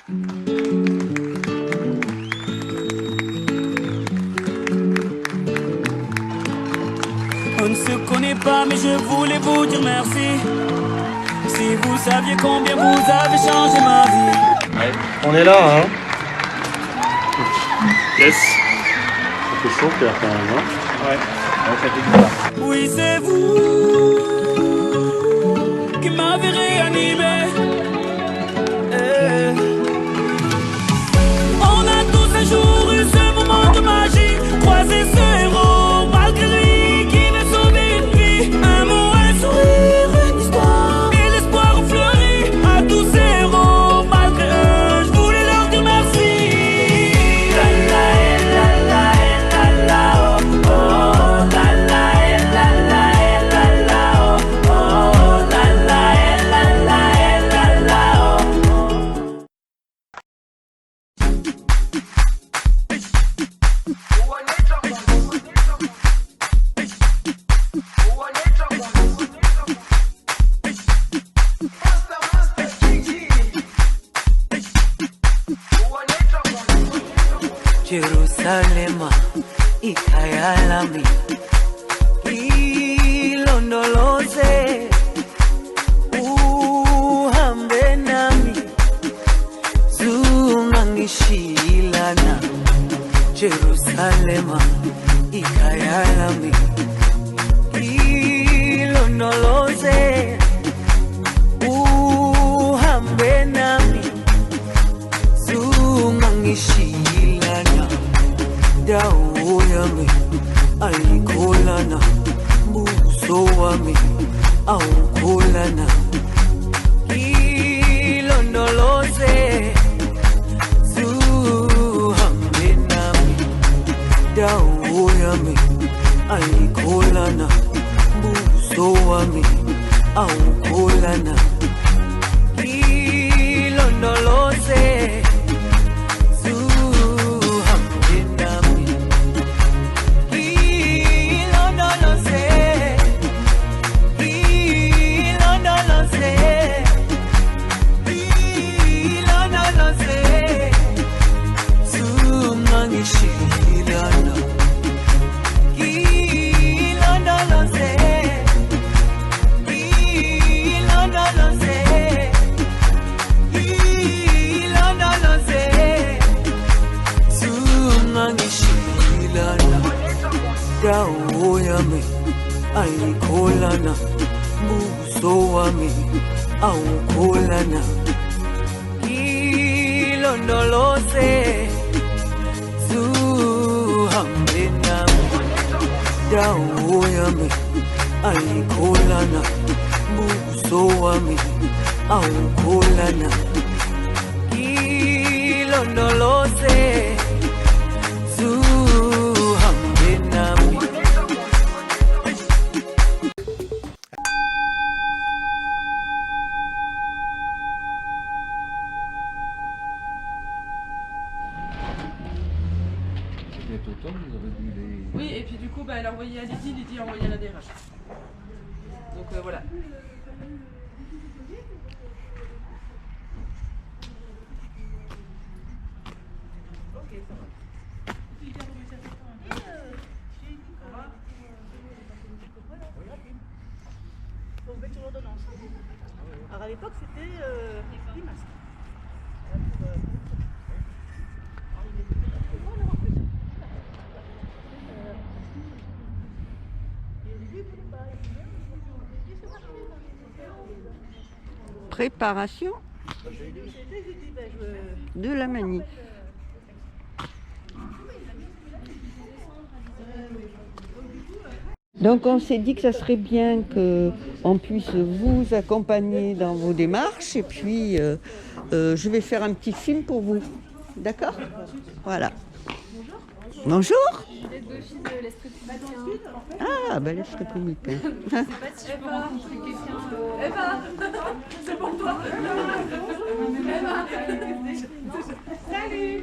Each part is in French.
On ne se connaît pas, mais je voulais vous dire merci. Si vous saviez combien vous avez changé ma vie. Ouais. On est là, hein. Yes. Ça fait chaud Pierre quand même, hein. Ouais. Ouais, ça fait du bien. Oui, c'est vous qui m'avez réanimé. On a tous un jour eu ce moment de magie. Croiser ce héros malgré lui qui m'a sauvé une vie. Un mot, un sourire, une histoire. Et l'espoir fleuri à tous ces héros. Malgré eux, je voulais leur dire merci. La la la la la la oh oh la la la la la la oh oh la la la la la la oh. Jerusalema ikhaya lami ilondoloze uhambe nami zungangishilana Jerusalema ikhaya lami ilondoloze uhambe nami zungangishilana dawo yami ayikholana buso wami awukholana ilondoloze zuhambe nami dawo yami ayikholana buso wami awukholana ilondoloze dawo yami ayikholana buso wami awukholana ilondoloze zuhambe nami dawo yami ayikholana buso wami awukholana ilondoloze zuhambe nami. Oui, et puis du coup, elle a envoyé à Lydie, Lydie a envoyé à la DRH. Donc voilà. Ok, ça va. Faut mettre sur l'ordonnance. Alors à l'époque, c'était Limas. Préparation de la manif. Donc on s'est dit que ça serait bien qu'on puisse vous accompagner dans vos démarches et puis je vais faire un petit film pour vous. D'accord ? Voilà. Bonjour. Ah, ben l'Est républicain. Eva, c'est pour toi. Eva. Salut.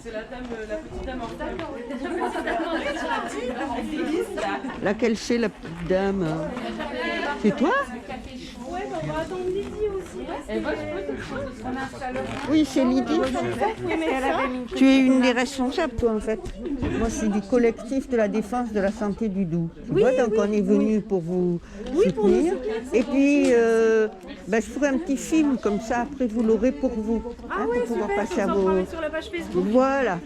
C'est la petite dame en retard. Laquelle c'est la petite dame ? C'est toi ? Ouais, bah on va attendre Lydie aussi. Oui, c'est Lydie. Tu es une des responsables, toi, en fait. Moi, je suis du collectif de la défense de la santé du Doubs. Tu vois, donc on est venu pour vous soutenir. Et puis, je ferai un petit film comme ça. Après, vous l'aurez pour vous. Ah pour oui, pouvoir super, passer à vous en vos... parlez sur la page Facebook. Voilà.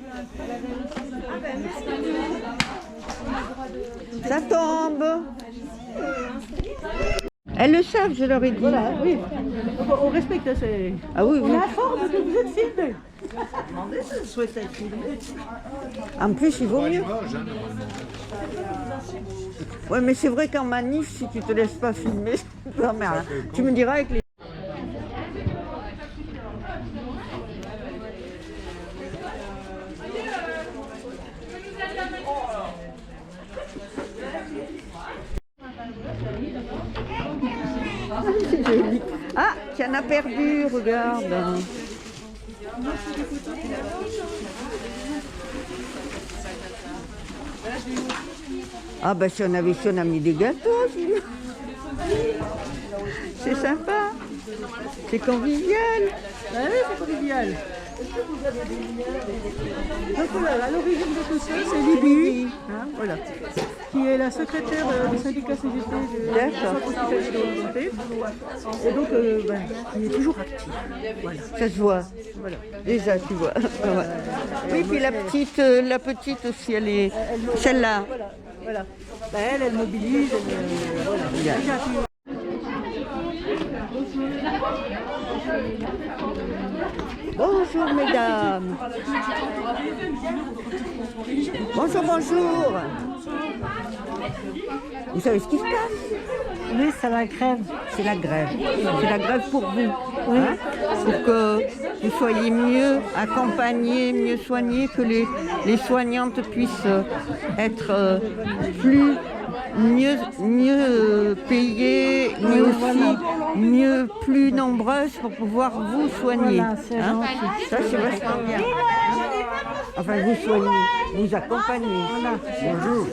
Ça tombe. Elles le savent, je leur ai dit. Voilà, oui. On respecte, c'est... Ah oui, On oui. est informe que vous êtes filmé. Demandez si vous souhaitez être filmé. En plus, il vaut mieux. Ouais, mais c'est vrai qu'en manif, si tu te laisses pas filmer, c'est pas mal. Tu me diras avec les... C'est joli. Ah, tu en as perdu, regarde. Ah bah si on avait su, on a mis des gâteaux. C'est sympa. C'est convivial. Ah oui, c'est convivial. Donc voilà, à l'origine de tout ça, c'est Lydie, hein, voilà, qui est la secrétaire du syndicat CGT de la Centre hospitalier de haute santé. Et donc, il est toujours actif. Voilà. Ça se voit. Voilà. Déjà, tu vois. Ouais. Oui, puis la petite aussi, elle est... Celle-là. Voilà. Bah, elle mobilise. Voilà. Bien. Bonjour, mesdames. Bonjour, bonjour. Vous savez ce qui se passe? Oui, c'est la grève. C'est la grève. C'est la grève pour vous. Hein, pour que vous soyez mieux accompagnés, mieux soignés, que les soignantes puissent être mieux payées, mais aussi plus nombreuses pour pouvoir vous soigner. Voilà, c'est gentil. Ça, c'est vachement bien. Enfin, vous soignez, vous accompagnez. Bonjour.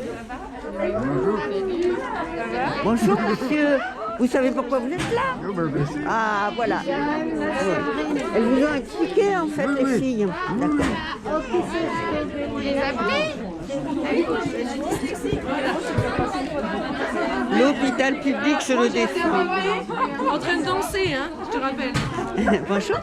Bonjour, monsieur. Vous savez pourquoi vous êtes là? Ah, voilà. Ouais. Elles vous ont expliqué, en fait, les filles. D'accord. Vous les appelez? L'hôpital public, je le défends. En train de danser, hein, je te rappelle. Bonjour.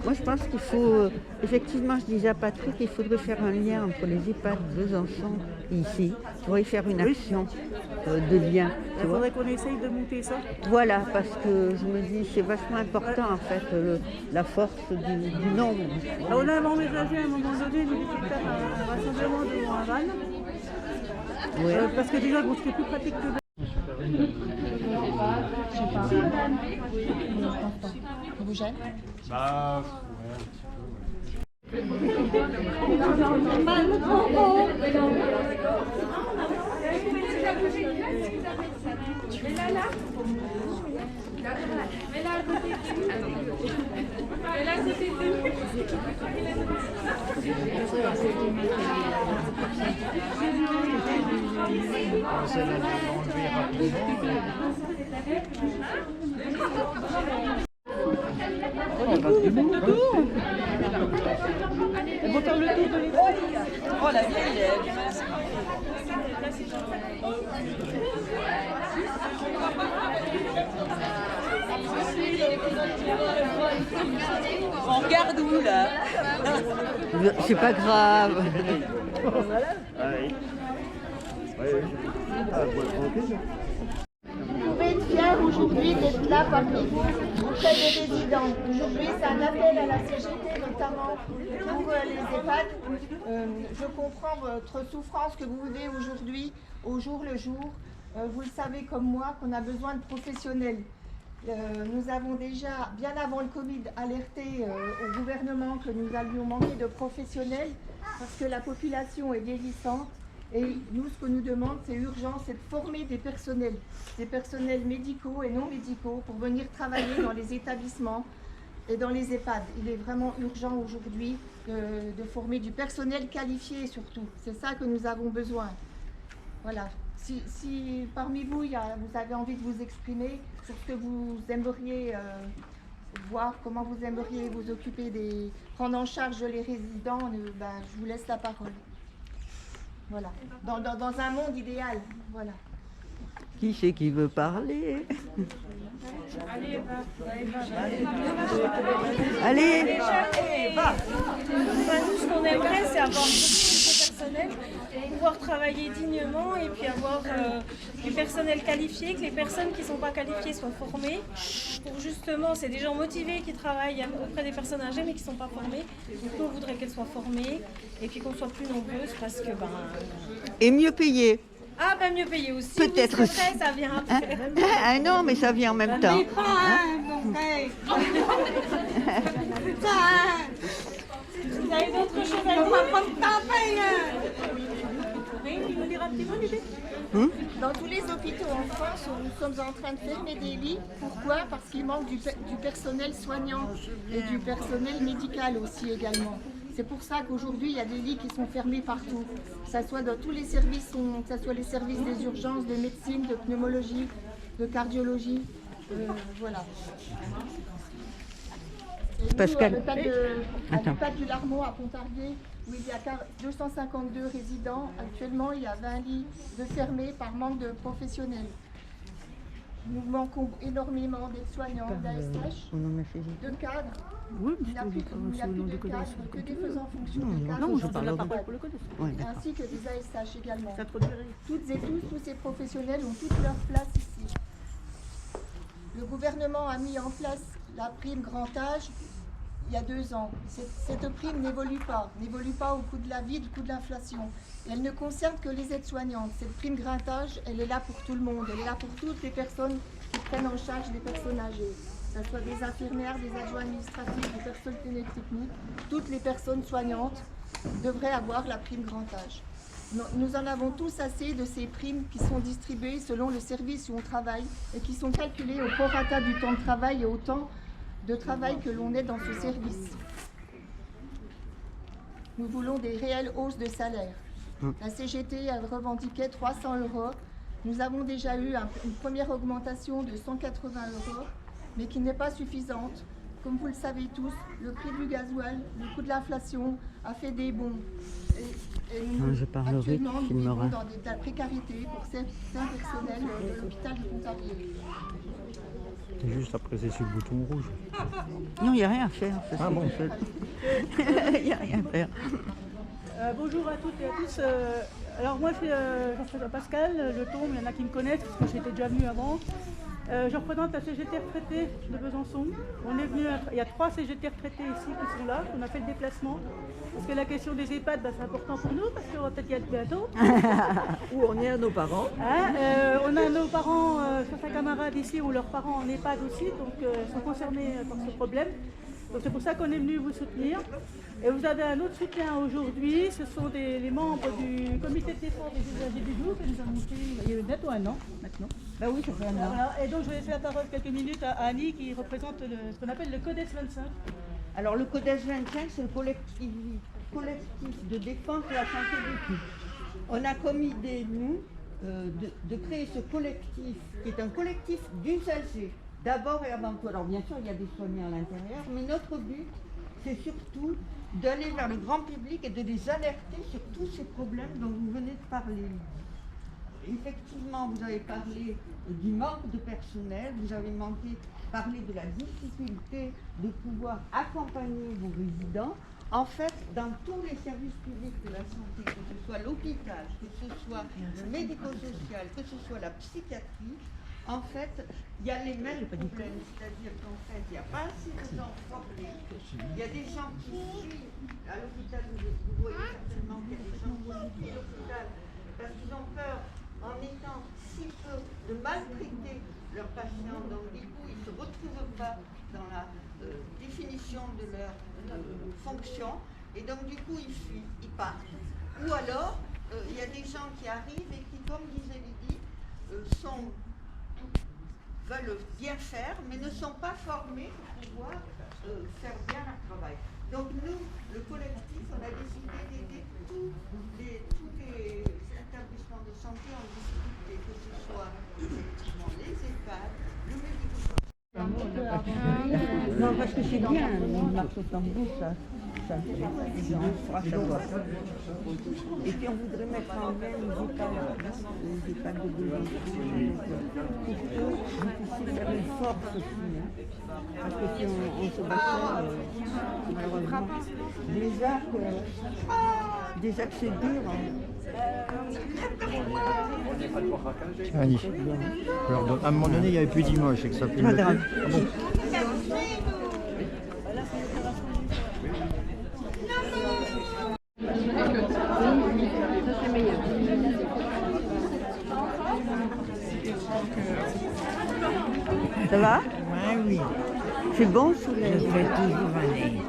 Moi, je pense qu'il faut, effectivement, je disais à Patrick, il faudrait faire un lien entre les EHPAD de Besançon et ici. Il faudrait faire une action de lien. Il faudrait qu'on essaye de monter ça. Voilà, parce que je me dis, c'est vachement important, en fait, la force du nombre. On a envisagé à un moment donné de faire un rassemblement devant un van. Ouais. Parce que déjà, bon, ce qui est plus pratique que Vous gêne? Bah, ouais, un petit peu, ouais. On essaie de l'enlever rapidement. On passe du bon tour. On va faire le tour de l'école. Oh la vieille. On regarde où là? C'est pas grave. Vous pouvez être fiers aujourd'hui d'être là parmi vous, auprès des résidents. Aujourd'hui, c'est un appel à la CGT, notamment pour les EHPAD. Je comprends votre souffrance que vous vivez aujourd'hui, au jour le jour. Vous le savez comme moi qu'on a besoin de professionnels. Nous avons déjà, bien avant le Covid, alerté au gouvernement que nous allions manquer de professionnels parce que la population est vieillissante Et nous, ce que nous demandons, c'est urgent, c'est de former des personnels médicaux et non médicaux pour venir travailler dans les établissements et dans les EHPAD. Il est vraiment urgent aujourd'hui de former du personnel qualifié surtout. C'est ça que nous avons besoin. Voilà. Si parmi vous, vous avez envie de vous exprimer sur ce que vous aimeriez voir, comment vous aimeriez vous occuper prendre en charge les résidents, je vous laisse la parole. Voilà. Dans un monde idéal. Voilà. Qui c'est qui veut parler? Allez, Nous, ce qu'on aimerait, c'est avoir beaucoup de personnel, pouvoir travailler dignement et puis avoir du personnel qualifié, que les personnes qui ne sont pas qualifiées soient formées. Pour justement, c'est des gens motivés qui travaillent auprès des personnes âgées mais qui ne sont pas formées. Donc nous, on voudrait qu'elles soient formées et puis qu'on soit plus nombreuses parce que... et mieux payé. Ah, mieux payé aussi. Peut-être oui, c'est vrai, ça vient après. Ah non, mais ça vient en même temps. Vous avez d'autres choses à dire? Dans tous les hôpitaux en France, nous sommes en train de fermer des lits. Pourquoi? Parce qu'il manque du personnel soignant et du personnel médical aussi également. C'est pour ça qu'aujourd'hui, il y a des lits qui sont fermés partout. Que ce soit dans tous les services, que ce soit les services des urgences, de médecine, de pneumologie, de cardiologie. Voilà. Et nous, Pascal. à l'EHPAD du Larmont à Pontarlier, où il y a 252 résidents, actuellement il y a 20 lits de fermés par manque de professionnels. Nous manquons énormément d'aides-soignants, d'ASH, de cadres. Oui, Il n'y a plus de cadres, que des faisant fonction de cadres. non, je parle la parole pour le code. Ainsi que des ASH également. Toutes et tous ces professionnels ont toute leur place ici. Le gouvernement a mis en place la prime grand âge il y a 2 ans. Cette prime n'évolue pas au coût de la vie, au coût de l'inflation. Elle ne concerne que les aides-soignantes. Cette prime grand âge, elle est là pour tout le monde. Elle est là pour toutes les personnes qui prennent en charge les personnes âgées. Que ce soit des infirmières, des adjoints administratifs, des personnes techniques, toutes les personnes soignantes devraient avoir la prime grand âge. Nous en avons tous assez de ces primes qui sont distribuées selon le service où on travaille et qui sont calculées au prorata du temps de travail et au temps de travail que l'on est dans ce service. Nous voulons des réelles hausses de salaire. La CGT a revendiqué 300 €. Nous avons déjà eu une première augmentation de 180 €, mais qui n'est pas suffisante. Comme vous le savez tous, le prix du gasoil, le coût de l'inflation a fait des bonds. Et nous, actuellement, nous vivons dans de la précarité pour certains personnels de l'hôpital de Pontarlier. Juste après, c'est sur le bouton rouge. Non, il n'y a rien à faire. Ah bon? Il n'y a rien à faire. Bonjour à toutes et à tous. Alors moi, je suis Pascal Le Tombe, il y en a qui me connaissent parce que j'étais déjà venue avant. Je représente la CGT retraitée de Besançon. On est venu, il y a 3 CGT retraités ici qui sont là, on a fait le déplacement. Parce que la question des EHPAD, c'est important pour nous, parce qu'on va peut-être y être bientôt. Où on est à nos parents. On a nos parents, certains camarades ici ont leurs parents en EHPAD aussi, donc sont concernés par ce problème. Donc c'est pour ça qu'on est venu vous soutenir. Et vous avez un autre soutien aujourd'hui, ce sont les membres du comité de défense des usagers du jour que nous avons fait il y a bientôt 1 an maintenant. Bah oui, ça fait 1 an. Voilà. Et donc je vais laisser la parole quelques minutes à Annie qui représente ce qu'on appelle le CODES 25. Alors le CODES 25, c'est le collectif de défense de la santé de tous. On a comme idée, nous, de créer ce collectif qui est un collectif d'usagers. D'abord et avant tout, alors bien sûr il y a des soignants à l'intérieur, mais notre but c'est surtout d'aller vers le grand public et de les alerter sur tous ces problèmes dont vous venez de parler. Effectivement, vous avez parlé du manque de personnel, vous avez parlé de la difficulté de pouvoir accompagner vos résidents. En fait, dans tous les services publics de la santé, que ce soit l'hôpital, que ce soit le médico-social, que ce soit la psychiatrie, en fait, il y a les mêmes problèmes, c'est-à-dire qu'en fait, il n'y a pas assez de gens formés. Il y a des gens qui suivent à l'hôpital, vous voyez certainement qu'il y a des gens qui suivent l'hôpital parce qu'ils ont peur, en étant si peu, de maltraiter leurs patients. Donc du coup, ils ne se retrouvent pas dans la définition de leur fonction. Et donc du coup, ils fuient, ils partent. Ou alors, il y a des gens qui arrivent et qui, comme disait Lydie, veulent bien faire, mais ne sont pas formés pour pouvoir faire bien leur travail. Donc nous, le collectif, on a décidé d'aider tous les établissements de santé en difficulté, que ce soit effectivement les EHPAD, le médico-social. Non, parce que c'est bien, une marche au tambour, ça fera savoir. Et puis on voudrait mettre en lien les EHPAD de Besançon. Pour faire une force aussi. Parce que si on se battait, malheureusement, des axes durs. C'est magnifique. Alors, à un moment donné, il n'y avait plus d'image, c'est que ça Pas grave. Ça va? Oui. C'est bon sous les... Je fais toujours aller.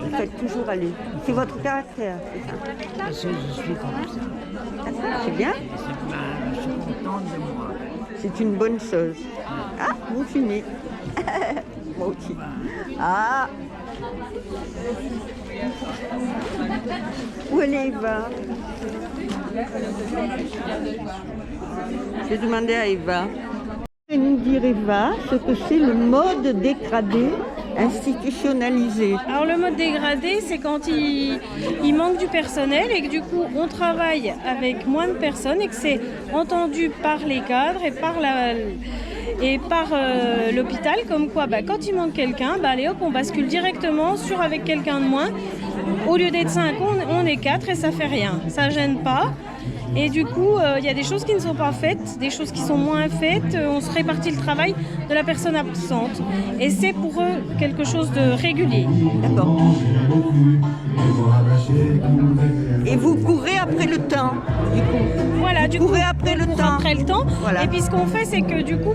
Vous faites toujours aller. C'est votre caractère, c'est ça? Parce que je suis comme ça. C'est bien? Je suis contente de moi. C'est une bonne chose. Ah, vous fumez. Moi aussi. Ah. Où elle est, Eva? J'ai demandé à Eva. Je vais nous dire, Eva, ce que c'est le mode dégradé institutionnalisé. Alors le mode dégradé, c'est quand il manque du personnel et que du coup on travaille avec moins de personnes et que c'est entendu par les cadres et par l'hôpital, comme quoi quand il manque quelqu'un, allez hop, on bascule directement avec quelqu'un de moins. Au lieu d'être 5, on est 4 et ça fait rien, ça gêne pas. Et du coup, il y a des choses qui ne sont pas faites, des choses qui sont moins faites. On se répartit le travail de la personne absente. Et c'est pour eux quelque chose de régulier. D'accord. Et vous courez après le temps, du coup. Voilà, vous courez après le temps. Après le temps. Voilà. Et puis ce qu'on fait, c'est que du coup,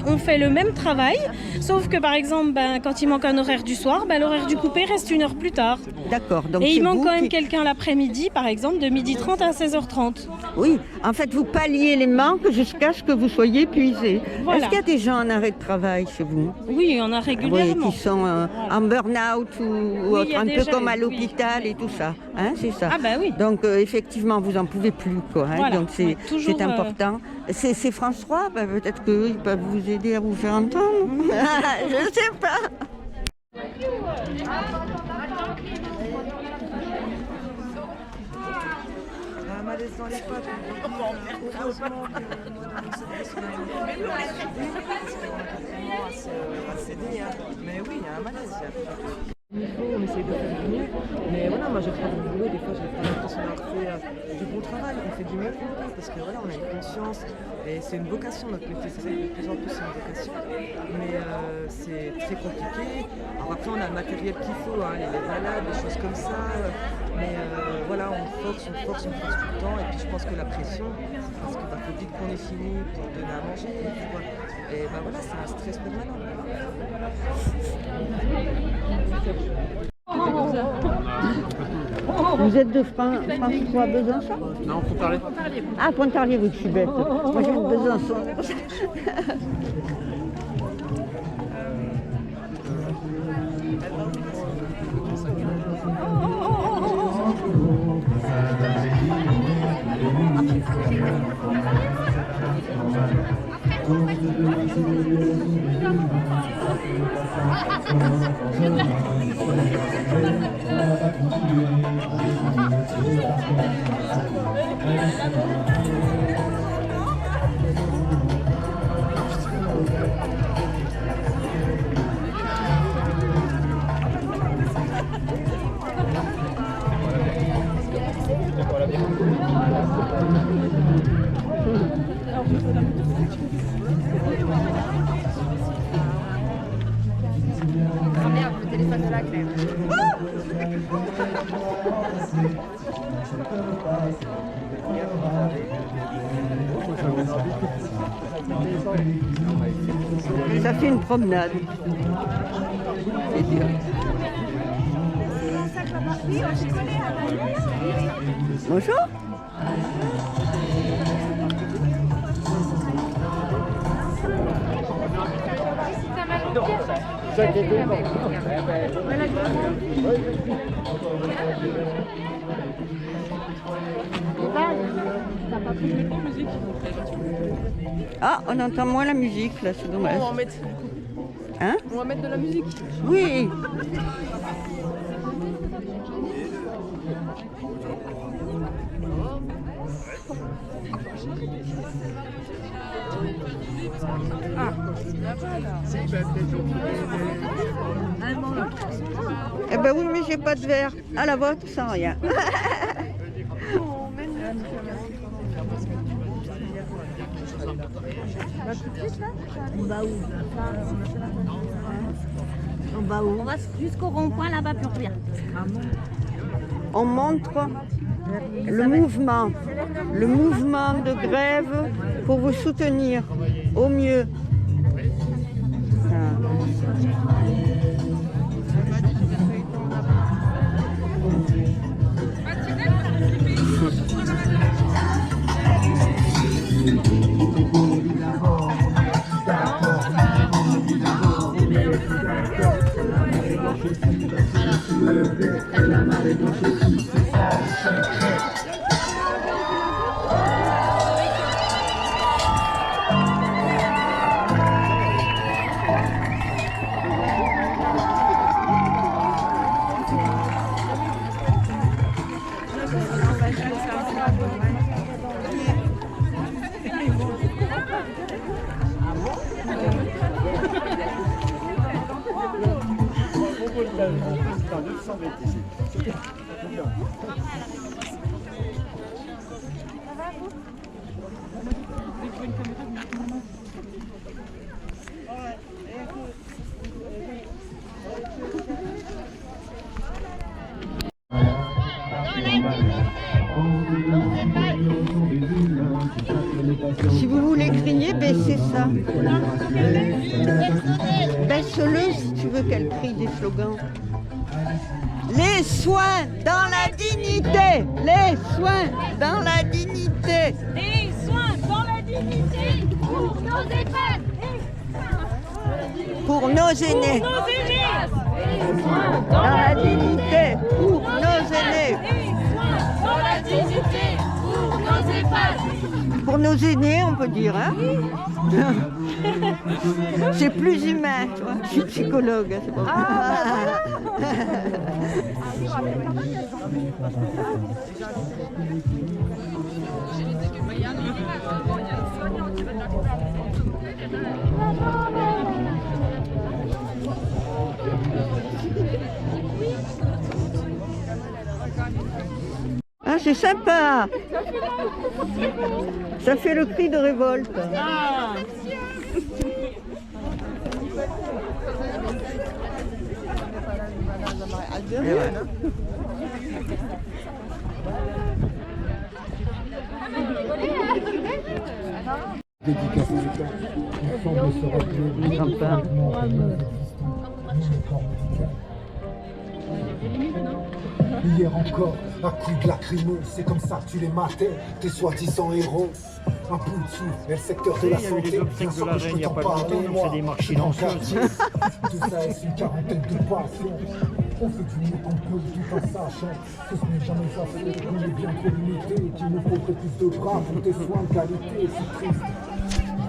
on fait le même travail. Sauf que par exemple, quand il manque un horaire du soir, l'horaire du coupé reste 1 heure plus tard. D'accord. Et il manque quand même quelqu'un l'après-midi, par exemple, de 12h30 à 16h30. Oui, en fait, vous palliez les manques jusqu'à ce que vous soyez épuisé. Voilà. Est-ce qu'il y a des gens en arrêt de travail chez vous? Oui, il y en a régulièrement. Oui, qui sont en burn-out ou autre, il y a un des peu jeunes, comme à l'hôpital et tout ça. Hein, c'est ça. Ah oui. Donc, effectivement, vous n'en pouvez plus, quoi. Hein, Voilà. donc, c'est important. C'est France 3, peut-être qu'ils peuvent vous aider à vous faire entendre. Je ne sais pas. Un malaise dans les pattes. Heureusement que mais oui, il y a un malaise. On essaye de faire du mieux, mais voilà, moi je prends du boulot, des fois j'ai pas l'impression d'avoir fait du bon travail, on fait du mieux qu'on peut, parce que voilà, on a une conscience, et c'est une vocation notre métier, c'est vrai que de plus en plus c'est une vocation, mais c'est très compliqué. Alors après on a le matériel qu'il faut, les malades, des choses comme ça, mais voilà, on force tout le temps, et puis je pense que la pression, parce qu'il faut vite qu'on ait fini pour donner à manger, et voilà, c'est un stress permanent. Vous êtes de France 3 Besançon? Non, Pontarlier. Ah, Pontarlier, oui, je suis bête. Moi, je viens de Besançon. Ça fait une promenade. C'est dur. Bonjour. Ah, on entend moins la musique là, c'est dommage. On va mettre, Hein? on va mettre de la musique. Oui. Eh ben oui, mais j'ai pas de verre. À la vôtre, sans rien. On va jusqu'au rond-point là-bas, plus rien. On montre le mouvement de grève pour vous soutenir au mieux. Si vous voulez crier, baissez ça. Baisse-le si tu veux qu'elle crie des slogans. Les soins dans la dignité. Les soins dans la dignité. Les soins dans la dignité pour nos EHPAD. Pour nos aînés. Pour nos aînés. Les soins Dans la dignité. Pour nos aînés. Les soins dans la dignité pour nos EHPAD. Pour nos aînés, on peut dire, hein. C'est plus humain, tu vois. Je suis psychologue, hein, c'est pas Ah, c'est sympa. Ça fait le cri de révolte. Ah. Hier encore, un coup de lacrymo, c'est comme ça que tu les matais, tes soi-disant héros. Un bout de souffle, et le secteur de la santé, bien sûr que je peux t'en parler, moi, je suis engagé. Tout ça est une quarantaine de passions. On fait du mieux qu'on peut, tout en sachant que ce n'est jamais facile, qu'on est bien trop limité, qu'il nous faudrait plus de bras pour tes soins de qualité, c'est triste.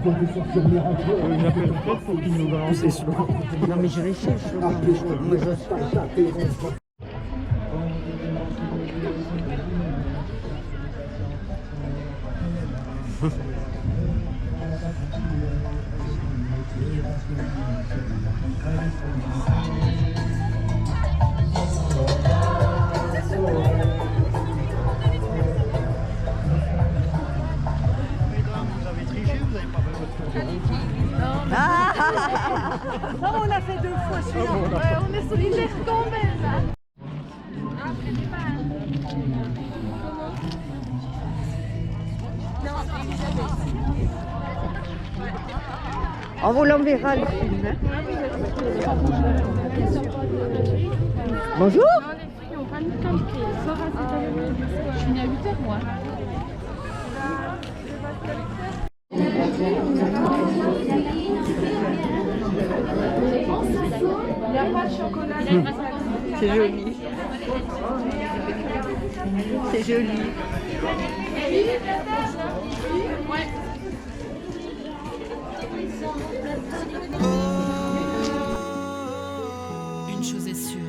Je dois sortir mes rentrées. Il appelle peut-être pour qu'il nous balance les slogans. Non mais je vais essayer. Non, on a fait 2 fois celui-là. On est solidaires quand même. On vous l'enverra le film. Hein. Bonjour. Je suis née à 8h moi. C'est joli. C'est joli. Une chose est sûre,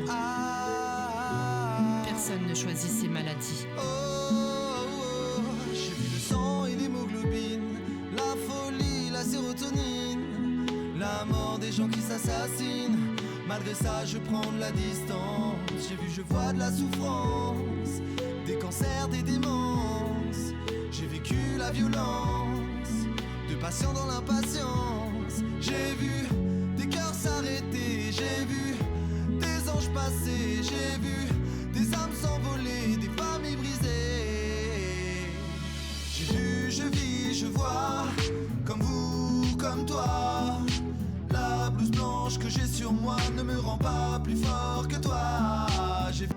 personne ne choisit ses maladies. J'ai vu le sang et l'hémoglobine, la folie, la sérotonine, la mort des gens qui s'assassinent. Malgré ça, je prends de la distance. J'ai vu, je vois de la souffrance, des cancers, des démences. J'ai vécu la violence, de patients dans l'impatience. J'ai vu des cœurs s'arrêter, j'ai vu des anges passer, j'ai vu des âmes s'envoler, des familles brisées. J'ai vu, je vis, je vois, comme vous, comme toi. La blouse blanche que j'ai sur moi ne me rend pas plus fort que toi. J'ai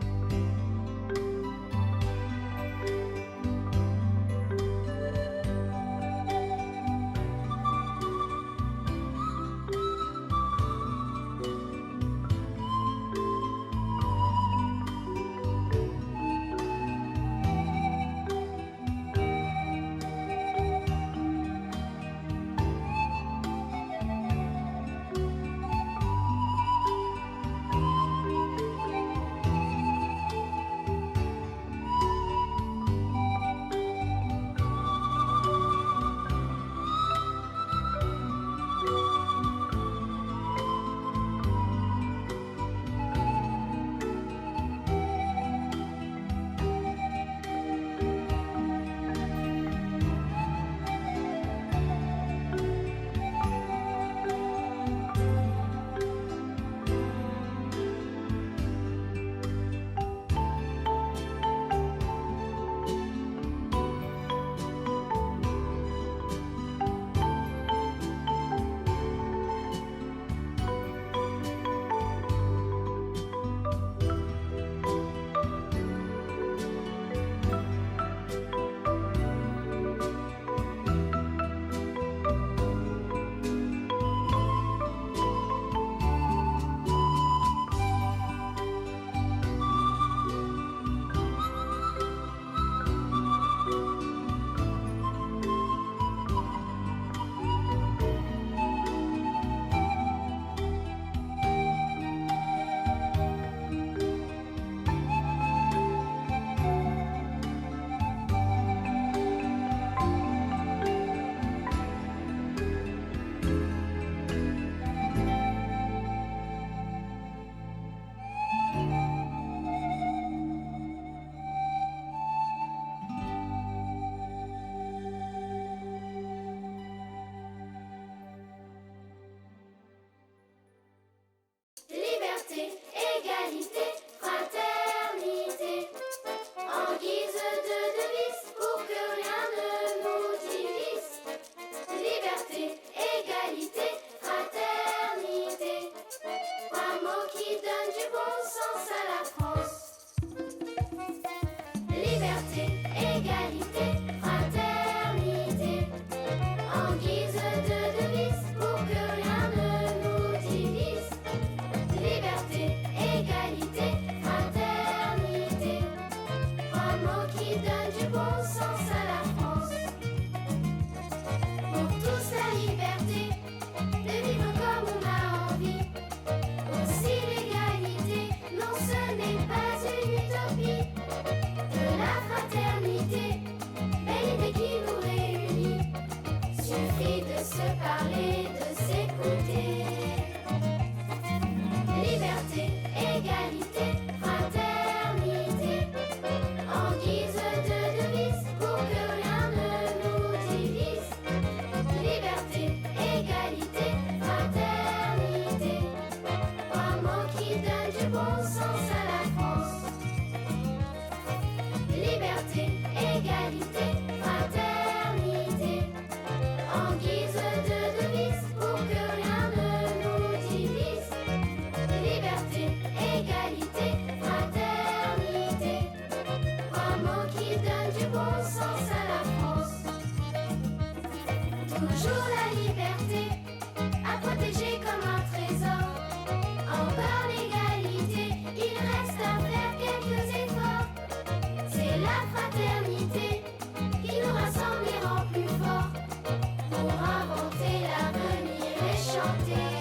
chanter.